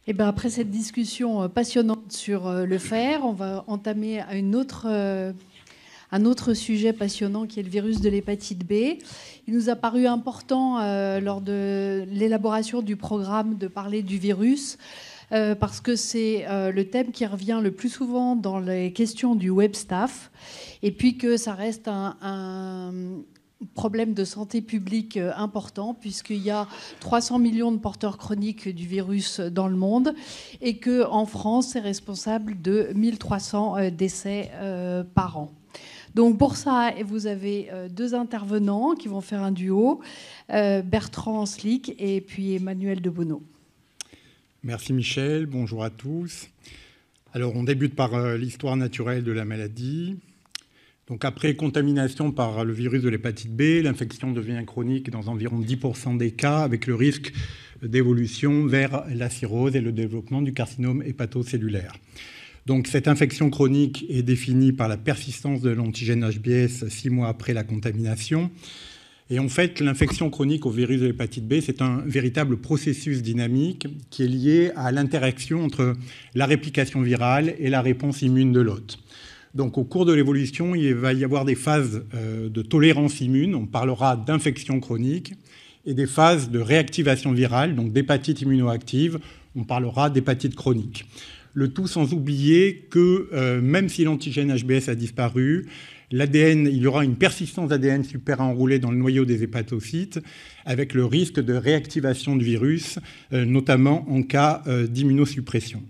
Et ben après cette discussion passionnante sur le fer, on va entamer un autre sujet passionnant qui est le virus de l'hépatite B. Il nous a paru important lors de l'élaboration du programme de parler du virus parce que c'est le thème qui revient le plus souvent dans les questions du web staff et puis que ça reste un problème de santé publique important puisqu'il y a 300 millions de porteurs chroniques du virus dans le monde et qu'en France, c'est responsable de 1300 décès par an. Donc pour ça, vous avez deux intervenants qui vont faire un duo, Bertrand Slick et puis Emmanuel de Bonneau. Merci Michel, bonjour à tous. Alors on débute par l'histoire naturelle de la maladie. Donc après contamination par le virus de l'hépatite B, l'infection devient chronique dans environ 10% des cas, avec le risque d'évolution vers la cirrhose et le développement du carcinome hépatocellulaire. Donc cette infection chronique est définie par la persistance de l'antigène HBS 6 mois après la contamination. Et en fait, l'infection chronique au virus de l'hépatite B, c'est un véritable processus dynamique qui est lié à l'interaction entre la réplication virale et la réponse immune de l'hôte. Donc, au cours de l'évolution, il va y avoir des phases de tolérance immune, on parlera d'infection chronique, et des phases de réactivation virale, donc d'hépatite immunoactive, on parlera d'hépatite chronique. Le tout sans oublier que même si l'antigène HBS a disparu, l'ADN, il y aura une persistance d'ADN super enroulé dans le noyau des hépatocytes, avec le risque de réactivation du virus, notamment en cas d'immunosuppression.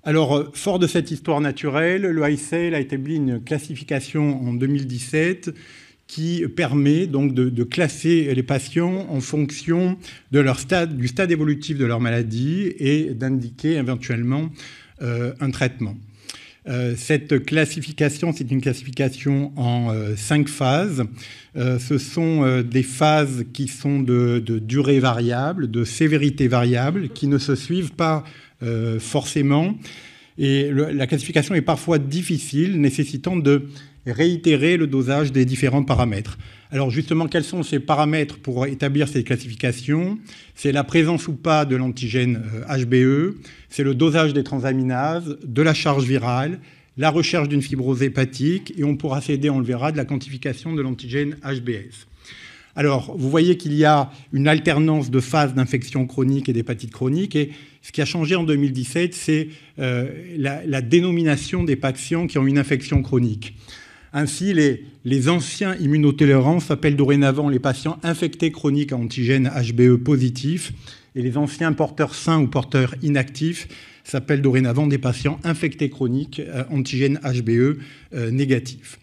Alors, fort de cette histoire naturelle, le ICEL a établi une classification en 2017 qui permet donc de classer les patients en fonction de leur du stade évolutif de leur maladie et d'indiquer éventuellement un traitement. Cette classification, c'est une classification en 5 phases. Ce sont des phases qui sont de durée variable, de sévérité variable, qui ne se suivent pas forcément. Et la classification est parfois difficile, nécessitant de réitérer le dosage des différents paramètres. Alors justement, quels sont ces paramètres pour établir cette classification? C'est la présence ou pas de l'antigène HBE, c'est le dosage des transaminases, de la charge virale, la recherche d'une fibrose hépatique, et on pourra s'aider, on le verra, de la quantification de l'antigène HBS. Alors, vous voyez qu'il y a une alternance de phases d'infection chronique et d'hépatite chronique. Et ce qui a changé en 2017, c'est la dénomination des patients qui ont une infection chronique. Ainsi, les anciens immunotolérants s'appellent dorénavant les patients infectés chroniques à antigène HBE positif. Et les anciens porteurs sains ou porteurs inactifs s'appellent dorénavant des patients infectés chroniques antigène HBE négatif.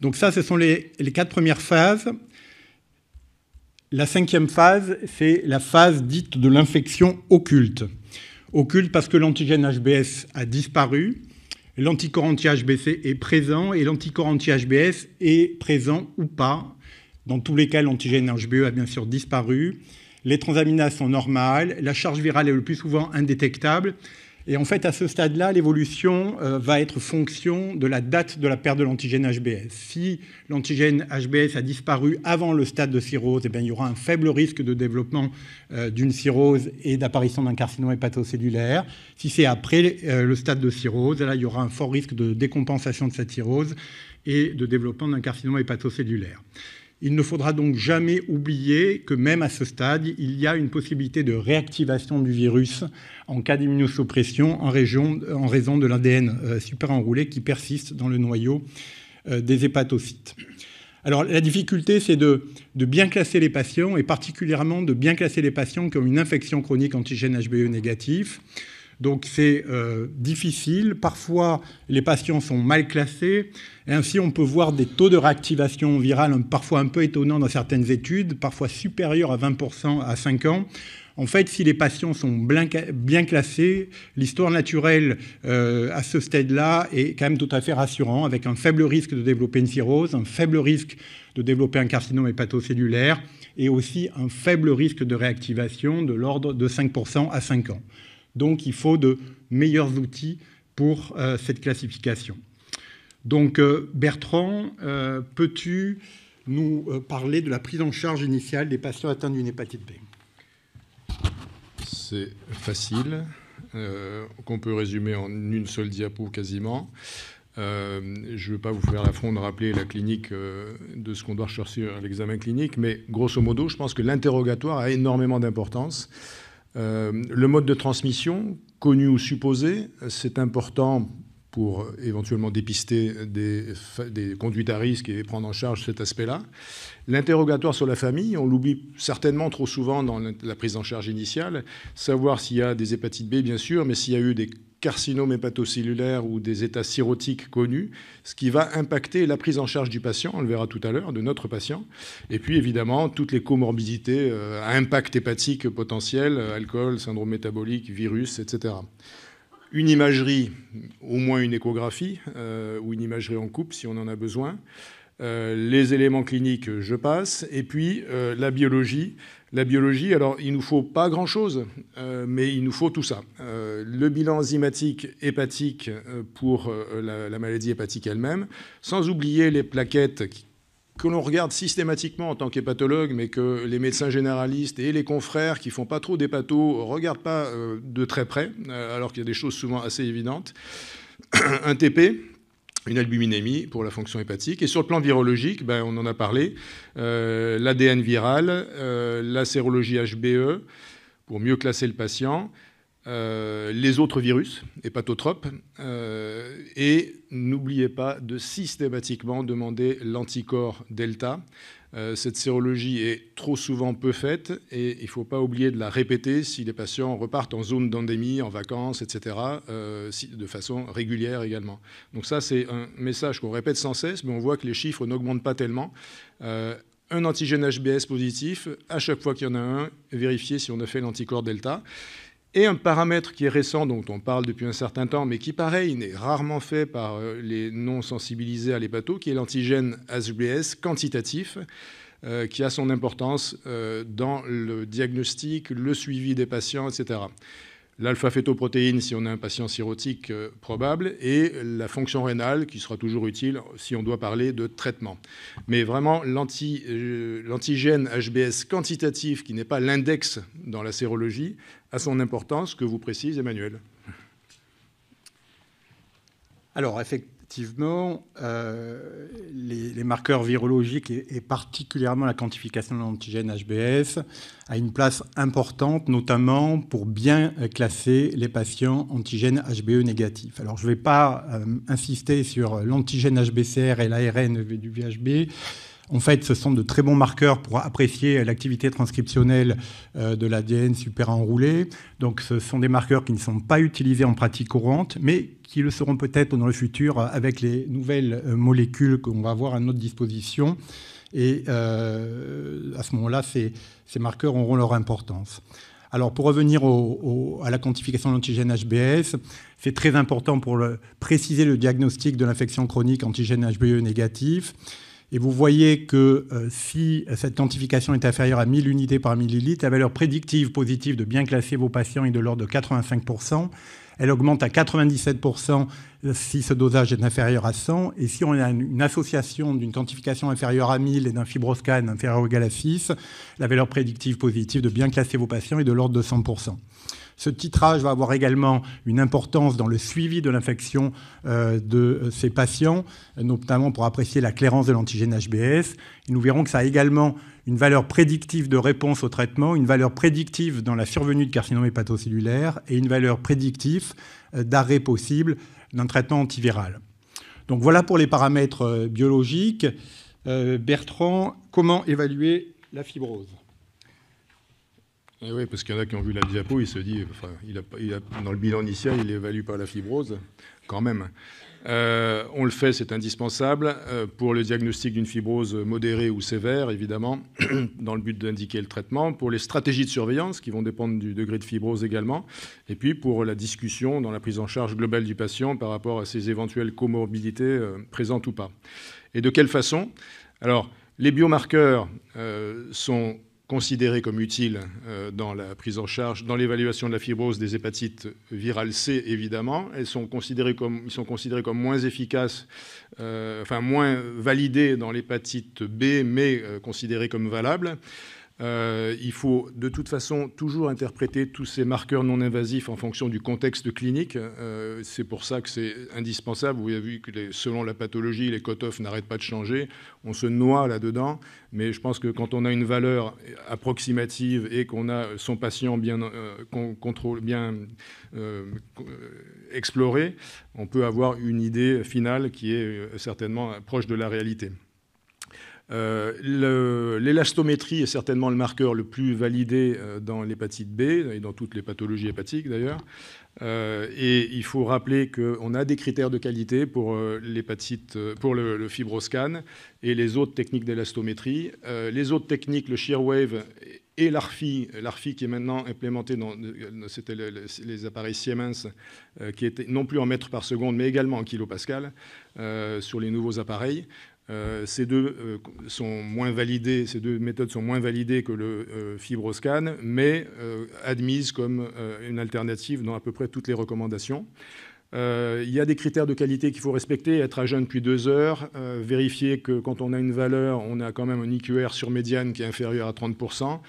Donc ça, ce sont les 4 premières phases. La 5e phase, c'est la phase dite de l'infection occulte. Occulte parce que l'antigène HBS a disparu, l'anticorps anti-HBC est présent et l'anticorps anti-HBS est présent ou pas. Dans tous les cas, l'antigène HBE a bien sûr disparu. Les transaminases sont normales, la charge virale est le plus souvent indétectable. Et en fait, à ce stade-là, l'évolution va être fonction de la date de la perte de l'antigène HBS. Si l'antigène HBS a disparu avant le stade de cirrhose, eh bien, il y aura un faible risque de développement d'une cirrhose et d'apparition d'un carcinome hépatocellulaire. Si c'est après le stade de cirrhose, là, il y aura un fort risque de décompensation de cette cirrhose et de développement d'un carcinome hépatocellulaire. Il ne faudra donc jamais oublier que même à ce stade, il y a une possibilité de réactivation du virus en cas d'immunosuppression en raison de l'ADN super enroulé qui persiste dans le noyau des hépatocytes. Alors la difficulté, c'est de bien classer les patients et particulièrement de bien classer les patients qui ont une infection chronique antigène HBE négatif. Donc c'est difficile. Parfois, les patients sont mal classés. Et ainsi, on peut voir des taux de réactivation virale parfois un peu étonnants dans certaines études, parfois supérieurs à 20% à 5 ans. En fait, si les patients sont bien classés, l'histoire naturelle à ce stade-là est quand même tout à fait rassurant, avec un faible risque de développer une cirrhose, un faible risque de développer un carcinome hépatocellulaire et aussi un faible risque de réactivation de l'ordre de 5% à 5 ans. Donc, il faut de meilleurs outils pour cette classification. Donc, Bertrand, peux-tu nous parler de la prise en charge initiale des patients atteints d'une hépatite B? C'est facile. qu'on peut résumer en une seule diapo quasiment. Je ne veux pas vous faire l'affront de rappeler la clinique de ce qu'on doit rechercher à l'examen clinique, mais grosso modo, je pense que l'interrogatoire a énormément d'importance. Le mode de transmission, connu ou supposé, c'est important pour éventuellement dépister des conduites à risque et prendre en charge cet aspect-là. L'interrogatoire sur la famille, on l'oublie certainement trop souvent dans la prise en charge initiale. Savoir s'il y a des hépatites B, bien sûr, mais s'il y a eu des carcinomes hépatocellulaires ou des états cirrhotiques connus, ce qui va impacter la prise en charge du patient, on le verra tout à l'heure, de notre patient. Et puis, évidemment, toutes les comorbidités à impact hépatique potentiel, alcool, syndrome métabolique, virus, etc. Une imagerie, au moins une échographie, ou une imagerie en coupe si on en a besoin. Les éléments cliniques, je passe. Et puis, la biologie. La biologie, alors, il ne nous faut pas grand-chose, mais il nous faut tout ça. Le bilan enzymatique hépatique pour la maladie hépatique elle-même, sans oublier les plaquettes que l'on regarde systématiquement en tant qu'hépatologue, mais que les médecins généralistes et les confrères qui ne font pas trop d'hépato ne regardent pas de très près, alors qu'il y a des choses souvent assez évidentes. Un TP, une albuminémie pour la fonction hépatique. Et sur le plan virologique, on en a parlé, l'ADN viral, la sérologie HBE, pour mieux classer le patient, les autres virus, hépatotropes, et n'oubliez pas de systématiquement demander l'anticorps delta. Cette sérologie est trop souvent peu faite et il ne faut pas oublier de la répéter si les patients repartent en zone d'endémie, en vacances, etc., de façon régulière également. Donc ça, c'est un message qu'on répète sans cesse, mais on voit que les chiffres n'augmentent pas tellement. Un antigène HBS positif, à chaque fois qu'il y en a un, vérifier si on a fait l'anticorps delta. Et un paramètre qui est récent, dont on parle depuis un certain temps, mais qui, pareil, n'est rarement fait par les non-sensibilisés à l'hépato, qui est l'antigène HBS quantitatif, qui a son importance dans le diagnostic, le suivi des patients, etc. L'alpha-fétoprotéine, si on a un patient cirrhotique probable, et la fonction rénale, qui sera toujours utile si on doit parler de traitement. Mais vraiment, l'antigène HBS quantitatif, qui n'est pas l'index dans la sérologie, a son importance, que vous précise Emmanuel. Alors, effectivement, les marqueurs virologiques et particulièrement la quantification de l'antigène HBS a une place importante, notamment pour bien classer les patients antigènes HBE négatifs. Alors, je ne vais pas insister sur l'antigène HBCR et l'ARN du VHB. En fait, ce sont de très bons marqueurs pour apprécier l'activité transcriptionnelle de l'ADN super-enroulé. Donc, ce sont des marqueurs qui ne sont pas utilisés en pratique courante, mais qui le seront peut-être dans le futur avec les nouvelles molécules qu'on va avoir à notre disposition. Et à ce moment-là, ces marqueurs auront leur importance. Alors, pour revenir à la quantification de l'antigène HBS, c'est très important pour préciser le diagnostic de l'infection chronique antigène HBE négatif. Et vous voyez que si cette quantification est inférieure à 1000 unités par millilitre, la valeur prédictive positive de bien classer vos patients est de l'ordre de 85%. Elle augmente à 97% si ce dosage est inférieur à 100. Et si on a une association d'une quantification inférieure à 1000 et d'un fibroscan inférieur ou égal à 6, la valeur prédictive positive de bien classer vos patients est de l'ordre de 100%. Ce titrage va avoir également une importance dans le suivi de l'infection de ces patients, notamment pour apprécier la clairance de l'antigène HBS. Et nous verrons que ça a également une valeur prédictive de réponse au traitement, une valeur prédictive dans la survenue de carcinome hépatocellulaire et une valeur prédictive d'arrêt possible d'un traitement antiviral. Donc voilà pour les paramètres biologiques. Bertrand, comment évaluer la fibrose ? Oui, parce qu'il y en a qui ont vu la diapo, ils se disent, dans le bilan initial, il n'évalue pas la fibrose, quand même. On le fait, c'est indispensable pour le diagnostic d'une fibrose modérée ou sévère, évidemment, dans le but d'indiquer le traitement, pour les stratégies de surveillance qui vont dépendre du degré de fibrose également, et puis pour la discussion dans la prise en charge globale du patient par rapport à ses éventuelles comorbidités présentes ou pas. Et de quelle façon ? Alors, les biomarqueurs sont considérés comme utiles dans la prise en charge, dans l'évaluation de la fibrose des hépatites virales C, évidemment. Ils sont considérés comme moins efficaces, moins validés dans l'hépatite B, mais considérés comme valables. Il faut de toute façon toujours interpréter tous ces marqueurs non invasifs en fonction du contexte clinique. C'est pour ça que c'est indispensable. Vous avez vu que selon la pathologie, les cut-offs n'arrêtent pas de changer. On se noie là-dedans. Mais je pense que quand on a une valeur approximative et qu'on a son patient bien exploré, on peut avoir une idée finale qui est certainement proche de la réalité. L'élastométrie est certainement le marqueur le plus validé dans l'hépatite B et dans toutes les pathologies hépatiques d'ailleurs. Et il faut rappeler qu'on a des critères de qualité pour le FibroScan et les autres techniques d'élastométrie. Les autres techniques, le Shearwave et l'ARFI qui est maintenant implémenté c'était les appareils Siemens, qui étaient non plus en mètres par seconde, mais également en kilopascal sur les nouveaux appareils. Ces deux méthodes sont moins validées que le FibroScan, mais admises comme une alternative dans à peu près toutes les recommandations. Il y a des critères de qualité qu'il faut respecter, être à jeun depuis 2 heures, vérifier que quand on a une valeur, on a quand même un IQR sur médiane qui est inférieur à 30%,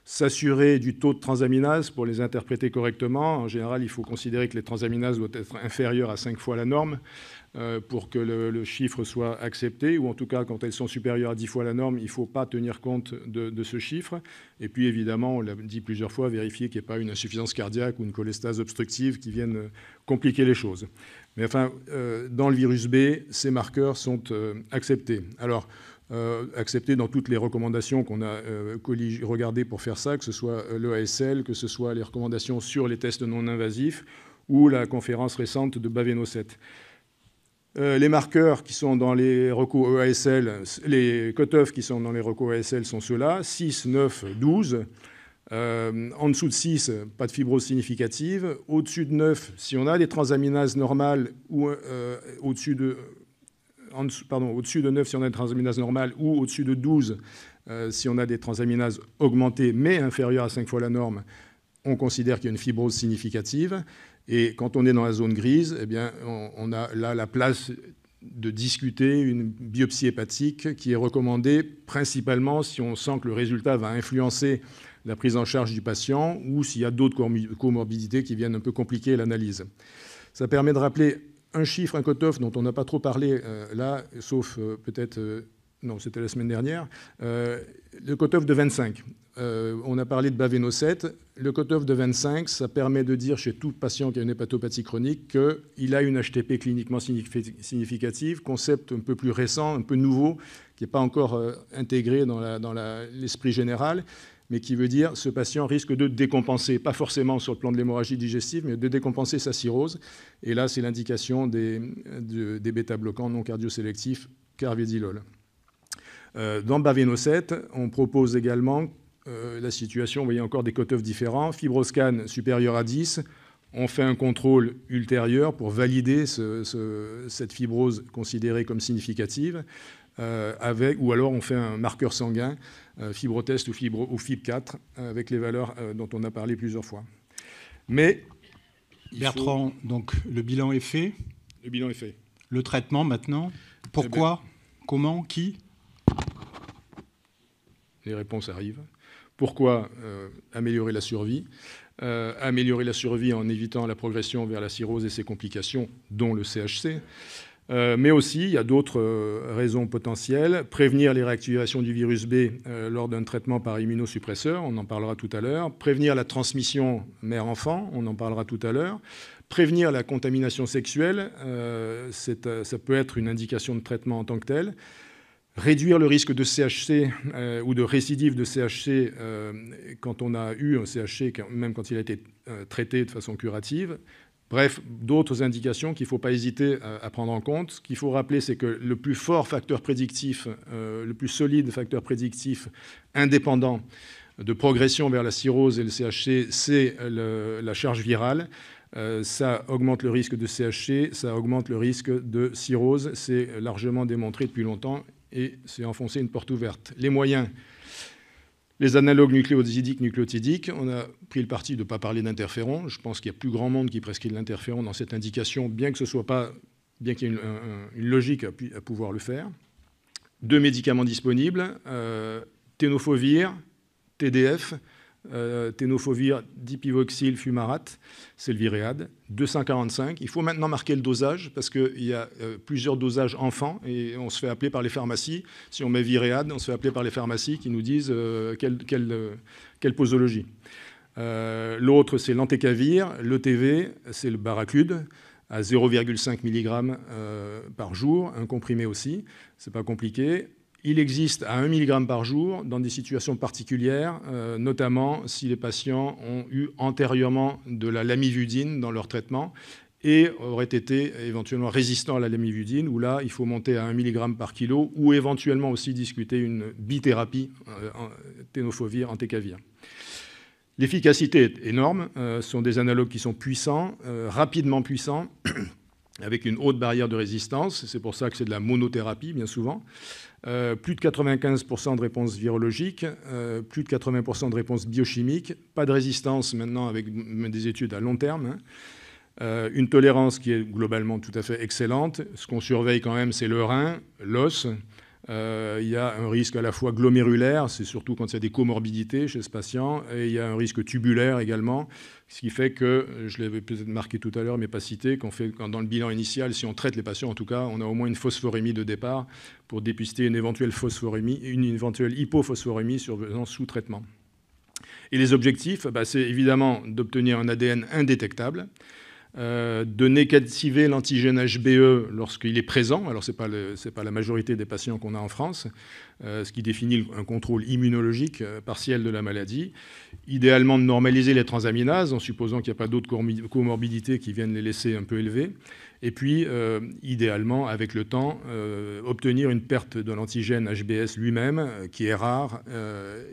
s'assurer du taux de transaminase pour les interpréter correctement. En général, il faut considérer que les transaminases doivent être inférieures à 5 fois la norme pour que le chiffre soit accepté, ou en tout cas, quand elles sont supérieures à 10 fois la norme, il ne faut pas tenir compte de ce chiffre. Et puis, évidemment, on l'a dit plusieurs fois, vérifier qu'il n'y ait pas une insuffisance cardiaque ou une cholestase obstructive qui viennent compliquer les choses. Mais enfin, dans le virus B, ces marqueurs sont acceptés. Alors, accepté dans toutes les recommandations qu'on a regardées pour faire ça, que ce soit l'EASL, que ce soit les recommandations sur les tests non invasifs ou la conférence récente de Baveno-7. Les marqueurs qui sont dans les recos EASL, les cut-offs qui sont dans les recos EASL sont ceux-là, 6, 9, 12. En dessous de 6, pas de fibrose significative. Au-dessus de 9, si on a des transaminases normales ou au-dessus de 9 si on a des transaminases normales, ou au-dessus de 12 si on a des transaminases augmentées mais inférieures à 5 fois la norme, on considère qu'il y a une fibrose significative. Et quand on est dans la zone grise, eh bien, on a là la place de discuter une biopsie hépatique qui est recommandée principalement si on sent que le résultat va influencer la prise en charge du patient ou s'il y a d'autres comorbidités qui viennent un peu compliquer l'analyse. Ça permet de rappeler un chiffre, un cut-off dont on n'a pas trop parlé là, sauf peut-être... non, c'était la semaine dernière. Le cut-off de 25. On a parlé de Baveno-7. Le cut-off de 25, ça permet de dire chez tout patient qui a une hépatopathie chronique qu'il a une HTP cliniquement significative, concept un peu plus récent, un peu nouveau, qui n'est pas encore intégré dans l'esprit général, mais qui veut dire que ce patient risque de décompenser, pas forcément sur le plan de l'hémorragie digestive, mais de décompenser sa cirrhose. Et là, c'est l'indication des bêta-bloquants non cardiosélectifs, carvedilol. Dans Baveno-7, on propose également la situation, vous voyez encore des cut-offs différents, FibroScan supérieur à 10, on fait un contrôle ultérieur pour valider cette fibrose considérée comme significative, ou alors on fait un marqueur sanguin, fibrotest ou FIB4, avec les valeurs dont on a parlé plusieurs fois. Mais Bertrand, donc le bilan est fait. Le bilan est fait. Le traitement maintenant, pourquoi, comment, qui? Les réponses arrivent. Pourquoi améliorer la survie? Améliorer la survie en évitant la progression vers la cirrhose et ses complications, dont le CHC. Mais aussi, il y a d'autres raisons potentielles. Prévenir les réactivations du virus B lors d'un traitement par immunosuppresseur, on en parlera tout à l'heure. Prévenir la transmission mère-enfant, on en parlera tout à l'heure. Prévenir la contamination sexuelle, ça peut être une indication de traitement en tant que tel. Réduire le risque de CHC ou de récidive de CHC quand on a eu un CHC, même quand il a été traité de façon curative. Bref, d'autres indications qu'il ne faut pas hésiter à prendre en compte. Ce qu'il faut rappeler, c'est que le plus fort facteur prédictif, le plus solide facteur prédictif indépendant de progression vers la cirrhose et le CHC, c'est la charge virale. Ça augmente le risque de CHC, ça augmente le risque de cirrhose. C'est largement démontré depuis longtemps et c'est enfoncer une porte ouverte. Les moyens, les analogues nucléosidiques, nucléotidiques, on a pris le parti de ne pas parler d'interféron. Je pense qu'il y a plus grand monde qui prescrit de l'interféron dans cette indication, bien qu'il y ait une logique à pouvoir le faire. 2 médicaments disponibles, tenofovir, TDF, ténofovir dipivoxyl fumarate, c'est le Viréad, 245. Il faut maintenant marquer le dosage parce qu'il y a plusieurs dosages enfants et on se fait appeler par les pharmacies. Si on met Viréad, on se fait appeler par les pharmacies qui nous disent quelle posologie. L'autre, c'est l'Entecavir. L'ETV, c'est le Baraclude, à 0,5 mg par jour, un comprimé aussi. Ce n'est pas compliqué. Il existe à 1 mg par jour dans des situations particulières, notamment si les patients ont eu antérieurement de la lamivudine dans leur traitement et auraient été éventuellement résistants à la lamivudine, où là, il faut monter à 1 mg par kilo, ou éventuellement aussi discuter une bithérapie ténofovir, entecavir. L'efficacité est énorme. Ce sont des analogues qui sont puissants, rapidement puissants, avec une haute barrière de résistance. C'est pour ça que c'est de la monothérapie, bien souvent. Plus de 95% de réponses virologiques, plus de 80% de réponses biochimiques, pas de résistance maintenant avec des études à long terme, hein. Une tolérance qui est globalement tout à fait excellente. Ce qu'on surveille quand même, c'est le rein, l'os. Il y a un risque à la fois glomérulaire, c'est surtout quand il y a des comorbidités chez ce patient, et il y a un risque tubulaire également, ce qui fait que, je l'avais peut-être marqué tout à l'heure, mais pas cité, dans le bilan initial, si on traite les patients, en tout cas, on a au moins une phosphorémie de départ pour dépister une éventuelle hypophosphorémie survenant sous traitement. Et les objectifs, c'est évidemment d'obtenir un ADN indétectable, de négativer l'antigène HBE lorsqu'il est présent. Alors, ce n'est pas la majorité des patients qu'on a en France, ce qui définit un contrôle immunologique partiel de la maladie. Idéalement, de normaliser les transaminases, en supposant qu'il n'y a pas d'autres comorbidités qui viennent les laisser un peu élevées. Et puis, idéalement, avec le temps, obtenir une perte de l'antigène HBS lui-même, qui est rare,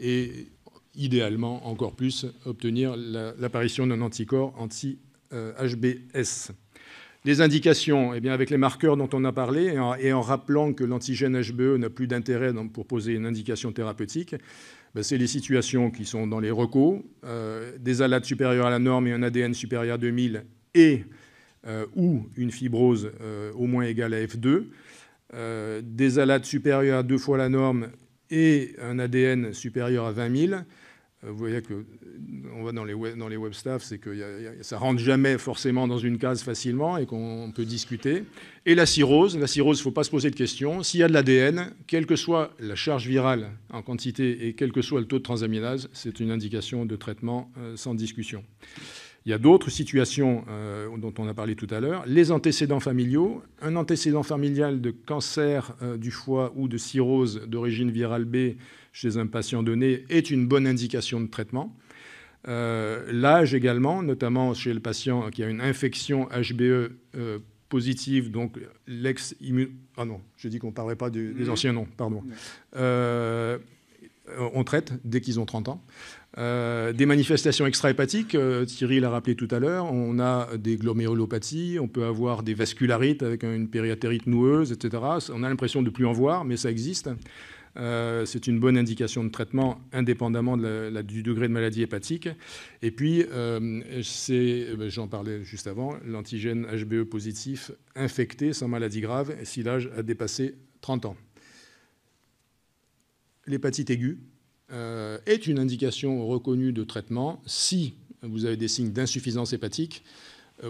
et idéalement, encore plus, obtenir l'apparition d'un anticorps HBS. Les indications, eh bien, avec les marqueurs dont on a parlé, et en rappelant que l'antigène HBE n'a plus d'intérêt pour poser une indication thérapeutique, c'est les situations qui sont dans les recos, des ALAT supérieurs à la norme et un ADN supérieur à 2000 ou une fibrose au moins égale à F2, des ALAT supérieurs à 2 fois la norme et un ADN supérieur à 20 000. Vous voyez qu'on va dans les web staff, c'est que ça ne rentre jamais forcément dans une case facilement et qu'on peut discuter. Et la cirrhose, il ne faut pas se poser de questions. S'il y a de l'ADN, quelle que soit la charge virale en quantité et quel que soit le taux de transaminase, c'est une indication de traitement sans discussion. Il y a d'autres situations dont on a parlé tout à l'heure. Les antécédents familiaux. Un antécédent familial de cancer du foie ou de cirrhose d'origine virale B chez un patient donné est une bonne indication de traitement. L'âge également, notamment chez le patient qui a une infection HBE positive, donc l'ex-immun... Ah non, j'ai dit qu'on ne parlerait pas des anciens noms, pardon. On traite dès qu'ils ont 30 ans. Des manifestations extra-hépatiques, Thierry l'a rappelé tout à l'heure, on a des glomérulopathies, on peut avoir des vascularites avec une périartérite noueuse, etc. On a l'impression de ne plus en voir, mais ça existe. C'est une bonne indication de traitement indépendamment du degré de maladie hépatique. Et puis, j'en parlais juste avant, l'antigène HBE positif infecté sans maladie grave si l'âge a dépassé 30 ans. L'hépatite aiguë est une indication reconnue de traitement si vous avez des signes d'insuffisance hépatique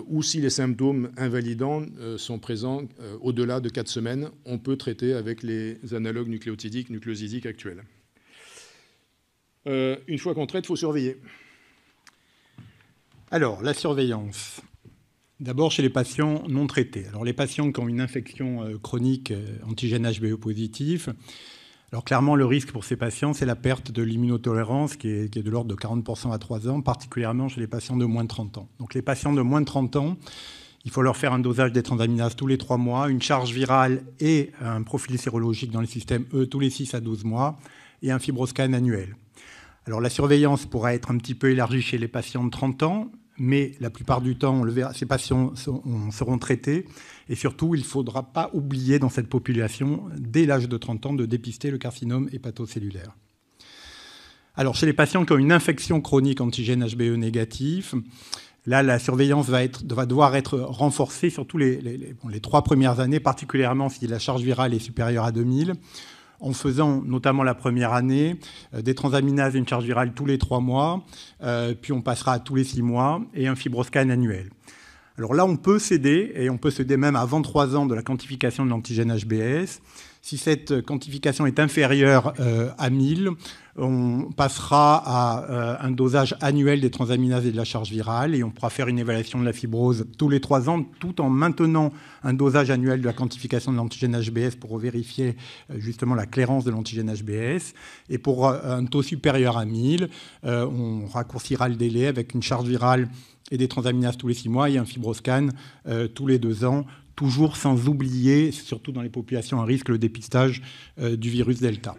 ou si les symptômes invalidants sont présents au-delà de 4 semaines, on peut traiter avec les analogues nucléosidiques actuels. Une fois qu'on traite, il faut surveiller. Alors, la surveillance. D'abord chez les patients non traités. Alors, les patients qui ont une infection chronique antigène HBE positif, alors clairement, le risque pour ces patients, c'est la perte de l'immunotolérance qui est de l'ordre de 40% à 3 ans, particulièrement chez les patients de moins de 30 ans. Donc les patients de moins de 30 ans, il faut leur faire un dosage des transaminases tous les 3 mois, une charge virale et un profil sérologique dans le système E tous les 6 à 12 mois et un fibroscan annuel. Alors la surveillance pourra être un petit peu élargie chez les patients de 30 ans, mais la plupart du temps, on le verra, ces patients seront traités. Et surtout, il ne faudra pas oublier dans cette population, dès l'âge de 30 ans, de dépister le carcinome hépatocellulaire. Alors, chez les patients qui ont une infection chronique antigène HBE négatif, là, la surveillance va devoir être renforcée, surtout les 3 premières années, particulièrement si la charge virale est supérieure à 2000. en faisant notamment la première année des transaminases et une charge virale tous les 3 mois, puis on passera à tous les 6 mois, et un fibroscan annuel. Alors là, on peut céder, et on peut céder même avant 3 ans de la quantification de l'antigène HBS. Si cette quantification est inférieure à 1000, on passera à un dosage annuel des transaminases et de la charge virale, et on pourra faire une évaluation de la fibrose tous les 3 ans, tout en maintenant un dosage annuel de la quantification de l'antigène HBS pour vérifier justement la clairance de l'antigène HBS. Et pour un taux supérieur à 1000, on raccourcira le délai avec une charge virale et des transaminases tous les 6 mois et un fibroscan tous les 2 ans, toujours sans oublier, surtout dans les populations à risque, le dépistage du virus Delta.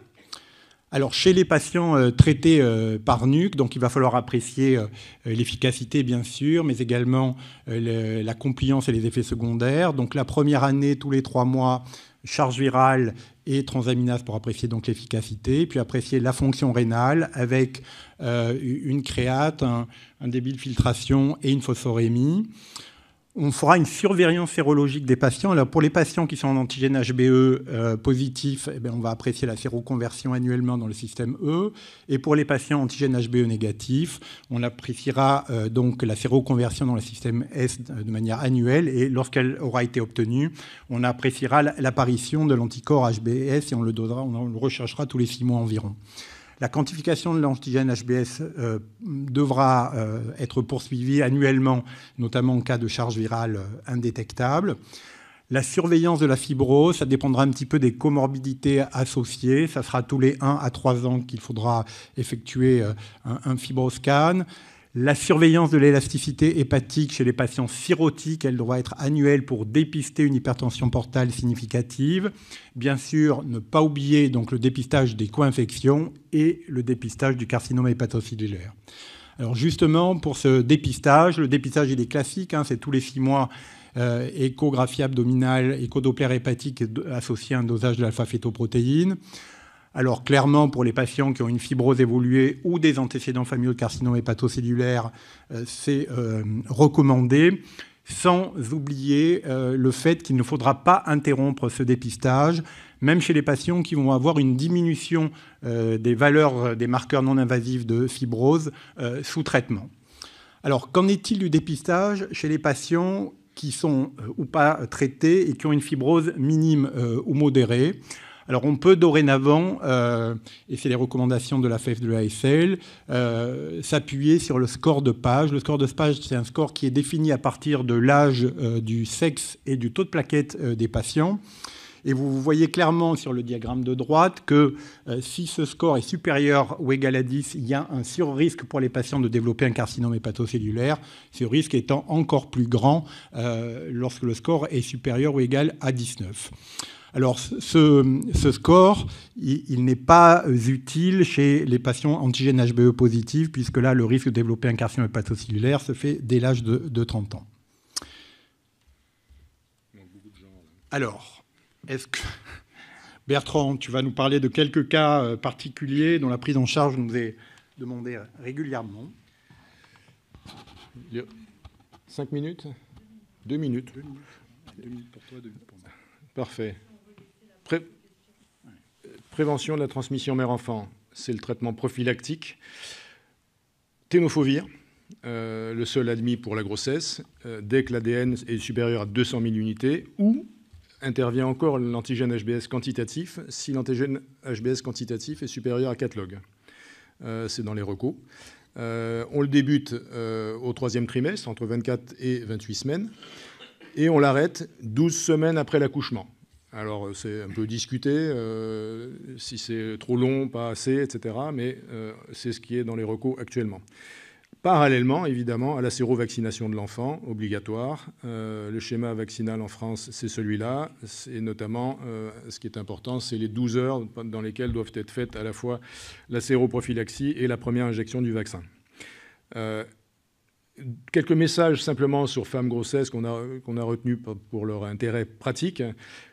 Alors, chez les patients traités par NUC, donc il va falloir apprécier l'efficacité, bien sûr, mais également la compliance et les effets secondaires. Donc, la première année, tous les 3 mois, charge virale et transaminase pour apprécier donc l'efficacité, puis apprécier la fonction rénale avec une créate, un débit de filtration et une phosphorémie. On fera une surveillance sérologique des patients. Alors pour les patients qui sont en antigène HBE positif, eh bien, on va apprécier la séroconversion annuellement dans le système E. Et pour les patients antigène HBE négatif, on appréciera donc la séroconversion dans le système S de manière annuelle. Et lorsqu'elle aura été obtenue, on appréciera l'apparition de l'anticorps HBS et on le recherchera tous les 6 mois environ. La quantification de l'antigène HBS devra être poursuivie annuellement, notamment en cas de charge virale indétectable. La surveillance de la fibrose, ça dépendra un petit peu des comorbidités associées. Ça sera tous les 1 à 3 ans qu'il faudra effectuer un fibroscan. La surveillance de l'élasticité hépatique chez les patients cirrhotiques, elle doit être annuelle pour dépister une hypertension portale significative. Bien sûr, ne pas oublier donc le dépistage des co-infections et le dépistage du carcinome hépatocellulaire. Alors justement, pour ce dépistage, le dépistage il est classique, c'est tous les 6 mois échographie abdominale, échodoppler hépatique associé à un dosage de l'alpha-fétoprotéine. Alors clairement, pour les patients qui ont une fibrose évoluée ou des antécédents familiaux de carcinome hépatocellulaire, c'est recommandé, sans oublier le fait qu'il ne faudra pas interrompre ce dépistage, même chez les patients qui vont avoir une diminution des valeurs des marqueurs non invasifs de fibrose sous traitement. Alors qu'en est-il du dépistage chez les patients qui sont ou pas traités et qui ont une fibrose minime ou modérée? Alors, on peut dorénavant, et c'est les recommandations de la FEF de l'ASL, s'appuyer sur le score de page. Le score de page, c'est un score qui est défini à partir de l'âge, du sexe et du taux de plaquettes des patients. Et vous voyez clairement sur le diagramme de droite que si ce score est supérieur ou égal à 10, il y a un surrisque pour les patients de développer un carcinome hépatocellulaire, ce risque étant encore plus grand lorsque le score est supérieur ou égal à 19. Alors, ce score, il n'est pas utile chez les patients antigènes HBE positifs, puisque là, le risque de développer un carcinome hépatocellulaire se fait dès l'âge de 30 ans. Alors, est-ce que... Bertrand, tu vas nous parler de quelques cas particuliers dont la prise en charge nous est demandée régulièrement. 5 minutes 2 minutes. 2 minutes pour toi, 2 minutes pour moi. Parfait. Prévention de la transmission mère-enfant, c'est le traitement prophylactique. Ténofovir, le seul admis pour la grossesse, dès que l'ADN est supérieur à 200 000 unités, ou intervient encore l'antigène HBS quantitatif, si l'antigène HBS quantitatif est supérieur à 4 log. C'est dans les recos. On le débute au 3e trimestre, entre 24 et 28 semaines, et on l'arrête 12 semaines après l'accouchement. Alors, c'est un peu discuté, si c'est trop long, pas assez, etc. Mais c'est ce qui est dans les recos actuellement. Parallèlement, évidemment, à la sérovaccination de l'enfant, obligatoire. Le schéma vaccinal en France, c'est celui-là. Et notamment, ce qui est important, c'est les 12 heures dans lesquelles doivent être faites à la fois la séroprophylaxie et la première injection du vaccin. Quelques messages simplement sur femmes grossesses qu'on a retenus pour leur intérêt pratique.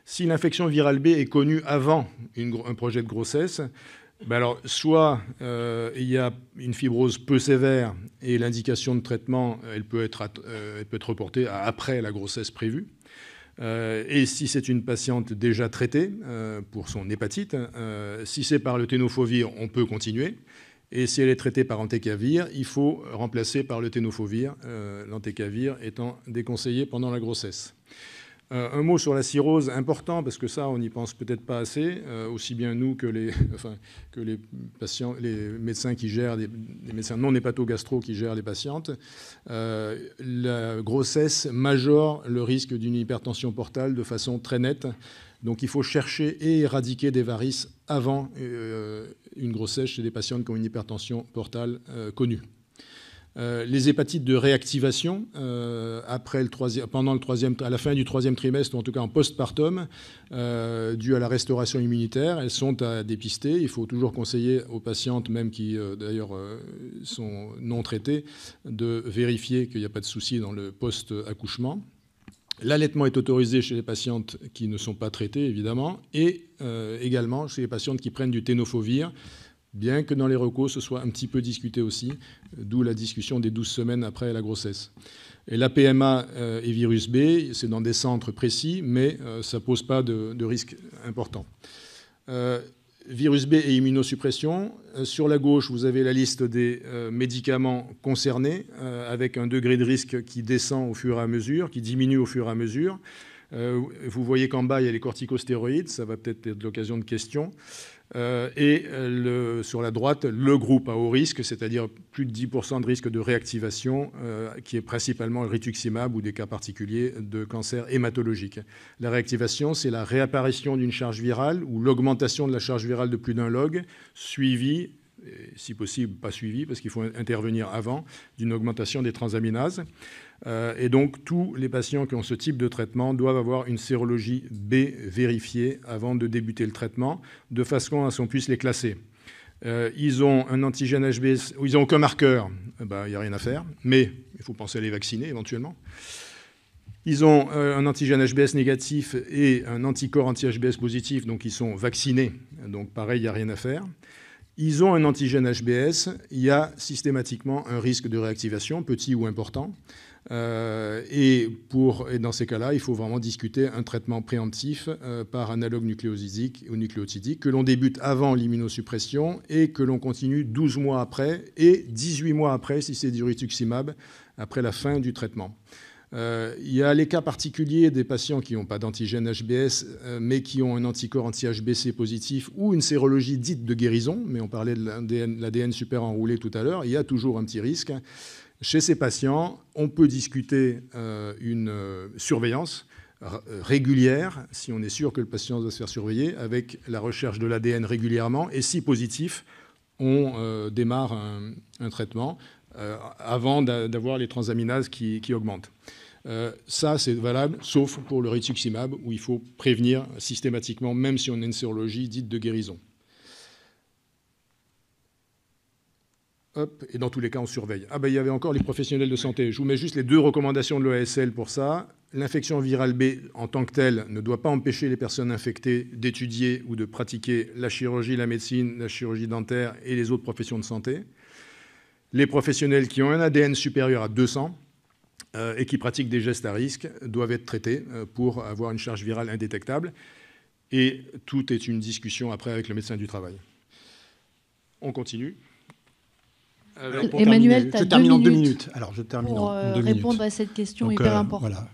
Si l'infection virale B est connue avant un projet de grossesse, ben alors soit il y a une fibrose peu sévère et l'indication de traitement elle peut être reportée à après la grossesse prévue. Et si c'est une patiente déjà traitée pour son hépatite, si c'est par le tenofovir, on peut continuer. Et si elle est traitée par entecavir, il faut remplacer par le tenofovir, l'entecavir étant déconseillé pendant la grossesse. Un mot sur la cirrhose, important, parce que ça, on n'y pense peut-être pas assez, aussi bien nous que les patients, les médecins qui gèrent, les médecins non hépatogastro qui gèrent les patientes. La grossesse majore le risque d'une hypertension portale de façon très nette. Donc il faut chercher et éradiquer des varices avant une grossesse chez des patientes qui ont une hypertension portale connue. Les hépatites de réactivation, à la fin du troisième trimestre, ou en tout cas en postpartum, dues à la restauration immunitaire, elles sont à dépister. Il faut toujours conseiller aux patientes, même qui d'ailleurs sont non traitées, de vérifier qu'il n'y a pas de souci dans le post-accouchement. L'allaitement est autorisé chez les patientes qui ne sont pas traitées, évidemment, et également chez les patientes qui prennent du tenofovir, bien que dans les recos, ce soit un petit peu discuté aussi, d'où la discussion des 12 semaines après la grossesse. Et la PMA et virus B, c'est dans des centres précis, mais ça ne pose pas de risque important. Virus B et immunosuppression. Sur la gauche, vous avez la liste des médicaments concernés, avec un degré de risque qui descend au fur et à mesure, qui diminue au fur et à mesure. Vous voyez qu'en bas, il y a les corticostéroïdes, ça va peut-être être l'occasion de questions. Et sur la droite, le groupe à haut risque, c'est-à-dire plus de 10% de risque de réactivation, qui est principalement le rituximab ou des cas particuliers de cancer hématologique. La réactivation, c'est la réapparition d'une charge virale ou l'augmentation de la charge virale de plus d'un log, suivie, si possible pas suivie, parce qu'il faut intervenir avant, d'une augmentation des transaminases. Et donc, tous les patients qui ont ce type de traitement doivent avoir une sérologie B vérifiée avant de débuter le traitement, de façon à ce qu'on puisse les classer. Ils ont un antigène HBS, ils n'ont aucun marqueur, il n'y a rien à faire, mais il faut penser à les vacciner éventuellement. Ils ont un antigène HBS négatif et un anticorps anti-HBS positif, donc ils sont vaccinés, donc pareil, il n'y a rien à faire. Ils ont un antigène HBS, il y a systématiquement un risque de réactivation, petit ou important. Et dans ces cas-là, il faut vraiment discuter un traitement préemptif par analogue nucléosidique ou nucléotidique que l'on débute avant l'immunosuppression et que l'on continue 12 mois après et 18 mois après, si c'est du rituximab, après la fin du traitement. Il y a les cas particuliers des patients qui n'ont pas d'antigène HBS, mais qui ont un anticorps anti-HBC positif ou une sérologie dite de guérison, mais on parlait de l'ADN super enroulé tout à l'heure, il y a toujours un petit risque. Chez ces patients, on peut discuter une surveillance régulière, si on est sûr que le patient doit se faire surveiller, avec la recherche de l'ADN régulièrement, et si positif, on démarre un traitement avant d'avoir les transaminases qui augmentent. Ça, c'est valable, sauf pour le rituximab, où il faut prévenir systématiquement, même si on a une sérologie dite de guérison. Hop, et dans tous les cas, on surveille. Il y avait encore les professionnels de santé. Je vous mets juste les 2 recommandations de l'OASL pour ça. L'infection virale B, en tant que telle, ne doit pas empêcher les personnes infectées d'étudier ou de pratiquer la chirurgie, la médecine, la chirurgie dentaire et les autres professions de santé. Les professionnels qui ont un ADN supérieur à 200 et qui pratiquent des gestes à risque doivent être traités pour avoir une charge virale indétectable. Et tout est une discussion après avec le médecin du travail. On continue. Emmanuel, tu as 2 minutes. 2 minutes. Alors, je termine pour en 2 répondre minutes. à cette question hyper importante. Voilà.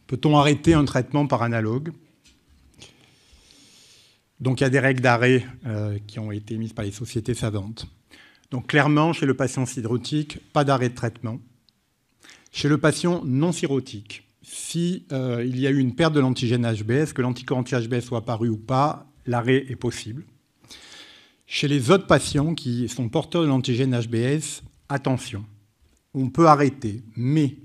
Peut-on arrêter un traitement par analogue ? Donc, il y a des règles d'arrêt qui ont été mises par les sociétés savantes. Donc, clairement, chez le patient cirrhotique, pas d'arrêt de traitement. Chez le patient non cirrhotique, si il y a eu une perte de l'antigène HBS, que l'anticorps anti-HBS soit apparu ou pas, l'arrêt est possible. Chez les autres patients qui sont porteurs de l'antigène HBS, attention, on peut arrêter, mais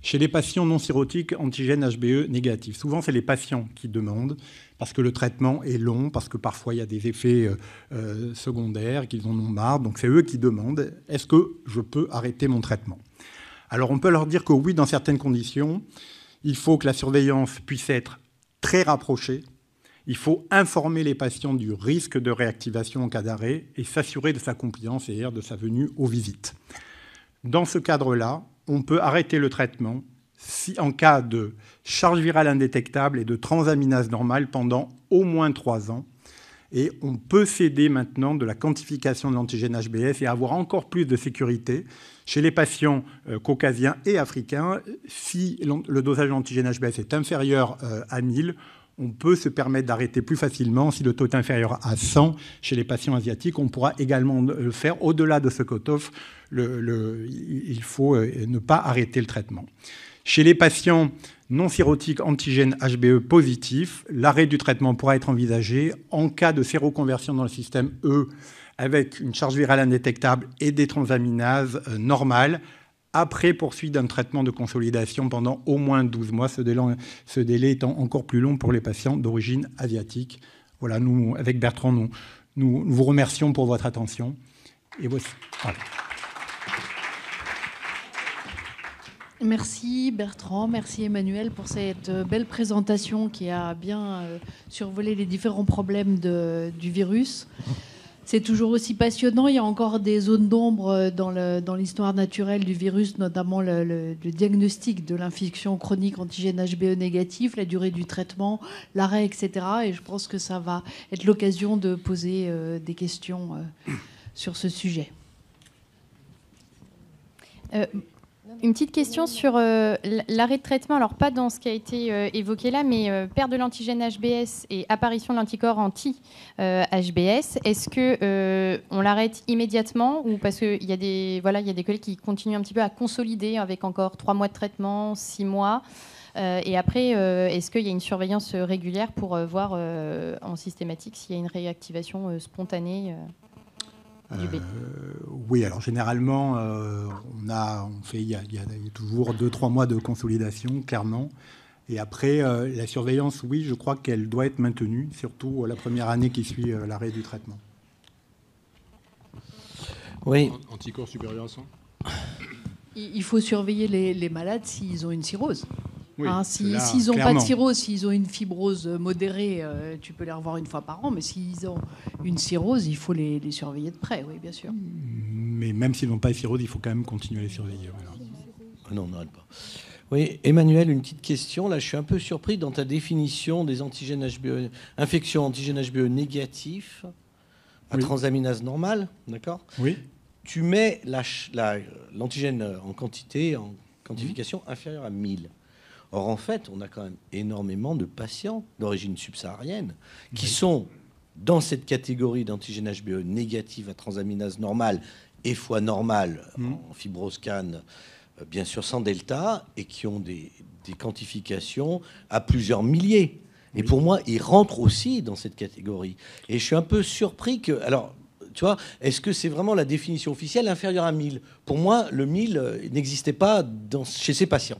chez les patients non cirrhotiques, antigène HBE négatif, souvent c'est les patients qui demandent, parce que le traitement est long, parce que parfois il y a des effets secondaires, qu'ils en ont marre, donc c'est eux qui demandent, est-ce que je peux arrêter mon traitement ? Alors on peut leur dire que oui, dans certaines conditions, il faut que la surveillance puisse être très rapprochée. Il faut informer les patients du risque de réactivation en cas d'arrêt et s'assurer de sa compliance, c'est-à-dire de sa venue aux visites. Dans ce cadre-là, on peut arrêter le traitement en cas de charge virale indétectable et de transaminase normale pendant au moins 3 ans. Et on peut s'aider maintenant de la quantification de l'antigène HBS et avoir encore plus de sécurité chez les patients caucasiens et africains. Si le dosage de l'antigène HBS est inférieur à 1000, on peut se permettre d'arrêter plus facilement. Si le taux est inférieur à 100 chez les patients asiatiques, on pourra également le faire. Au-delà de ce cutoff, il faut ne pas arrêter le traitement. Chez les patients non cirrhotiques antigène HBE positif, l'arrêt du traitement pourra être envisagé en cas de séroconversion dans le système E avec une charge virale indétectable et des transaminases normales, après poursuite d'un traitement de consolidation pendant au moins 12 mois, ce délai étant encore plus long pour les patients d'origine asiatique. Voilà, nous, avec Bertrand, nous vous remercions pour votre attention. Et voici. Voilà. Merci Bertrand, merci Emmanuel pour cette belle présentation qui a bien survolé les différents problèmes du virus. C'est toujours aussi passionnant. Il y a encore des zones d'ombre dans l'histoire naturelle du virus, notamment le diagnostic de l'infection chronique antigène HBE négatif, la durée du traitement, l'arrêt, etc. Et je pense que ça va être l'occasion de poser des questions sur ce sujet. Une petite question sur l'arrêt de traitement, alors pas dans ce qui a été évoqué là, mais perte de l'antigène HBS et apparition de l'anticorps anti-HBS. Est-ce qu'on l'arrête immédiatement ou parce qu'il y a des collègues qui continuent un petit peu à consolider avec encore 3 mois de traitement, 6 mois et après, est-ce qu'il y a une surveillance régulière pour voir en systématique s'il y a une réactivation spontanée Oui, alors généralement, il y a toujours 2-3 mois de consolidation, clairement. Et après, la surveillance, oui, je crois qu'elle doit être maintenue, surtout la première année qui suit l'arrêt du traitement. Oui. Anticorps supérieur à 100 ? Il faut surveiller les malades s'ils ont une cirrhose. Oui, s'ils n'ont pas de cirrhose, s'ils ont une fibrose modérée, tu peux les revoir une fois par an, mais s'ils ont une cirrhose, il faut les surveiller de près, oui, bien sûr. Mais même s'ils n'ont pas de cirrhose, il faut quand même continuer à les surveiller. Voilà. Non, on n'arrête pas. Oui, Emmanuel, une petite question. Là, je suis un peu surpris dans ta définition des antigènes HBE, infection antigène HBE négatif à transaminase normale, d'accord ? Oui. Tu mets l'antigène en quantification inférieure à 1000. Or, en fait, on a quand même énormément de patients d'origine subsaharienne qui sont dans cette catégorie d'antigène HBE négatif à transaminase normale et fois normale en fibroscan, bien sûr sans delta, et qui ont des quantifications à plusieurs milliers. Et pour moi, ils rentrent aussi dans cette catégorie. Et je suis un peu surpris que... Alors, tu vois, est-ce que c'est vraiment la définition officielle inférieure à 1000 ? Pour moi, le 1000 n'existait pas chez ces patients.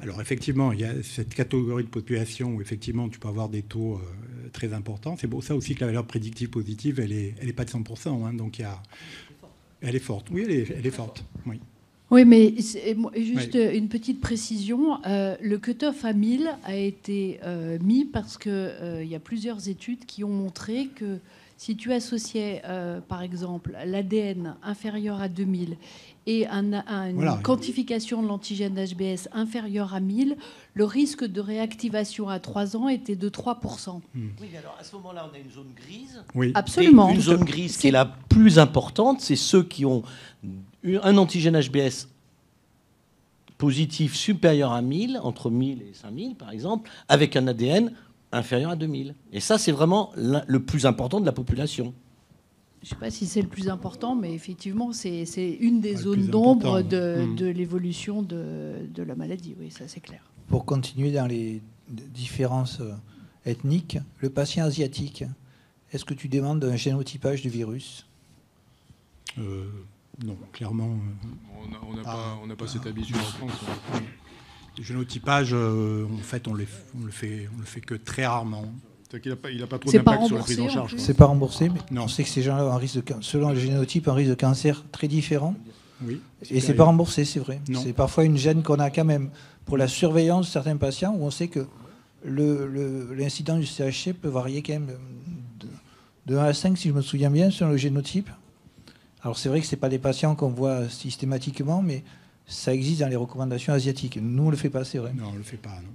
Alors effectivement, il y a cette catégorie de population où effectivement tu peux avoir des taux très importants. C'est pour ça aussi que la valeur prédictive positive, elle est pas de 100%. Hein, donc elle est forte. Oui, elle est forte. Oui. Oui, mais juste une petite précision. Le cutoff à 1000 a été mis parce qu'il y a plusieurs études qui ont montré que si tu associais, par exemple, l'ADN inférieur à 2000 et une quantification de l'antigène HBS inférieure à 1000, le risque de réactivation à 3 ans était de 3%. Oui, mais alors à ce moment-là, on a une zone grise. Oui. Absolument. Et une zone grise qui est la plus importante, c'est ceux qui ont un antigène HBS positif supérieur à 1000, entre 1000 et 5000 par exemple, avec un ADN inférieur à 2000. Et ça, c'est vraiment le plus important de la population. Je ne sais pas si c'est le plus important, mais effectivement, c'est une des zones d'ombre de l'évolution de la maladie. Oui, ça c'est clair. Pour continuer dans les différences ethniques, le patient asiatique, est-ce que tu demandes un génotypage du virus ? Non, clairement. On n'a pas cette habitude en France. Le génotypage, en fait, on le fait que très rarement. Il n'a pas trop d'impact sur la prise en charge. C'est pas remboursé, mais non. On sait que ces gens-là ont un risque selon le génotype, un risque de cancer très différent. Oui. Et c'est pas remboursé, c'est vrai. Non. C'est parfois une gêne qu'on a quand même pour la surveillance de certains patients où on sait que l'incidence du CHC peut varier quand même de 1 à 5, si je me souviens bien, selon le génotype. Alors c'est vrai que c'est pas des patients qu'on voit systématiquement, mais ça existe dans les recommandations asiatiques. Nous, on ne le fait pas, c'est vrai. Non, on ne le fait pas, non.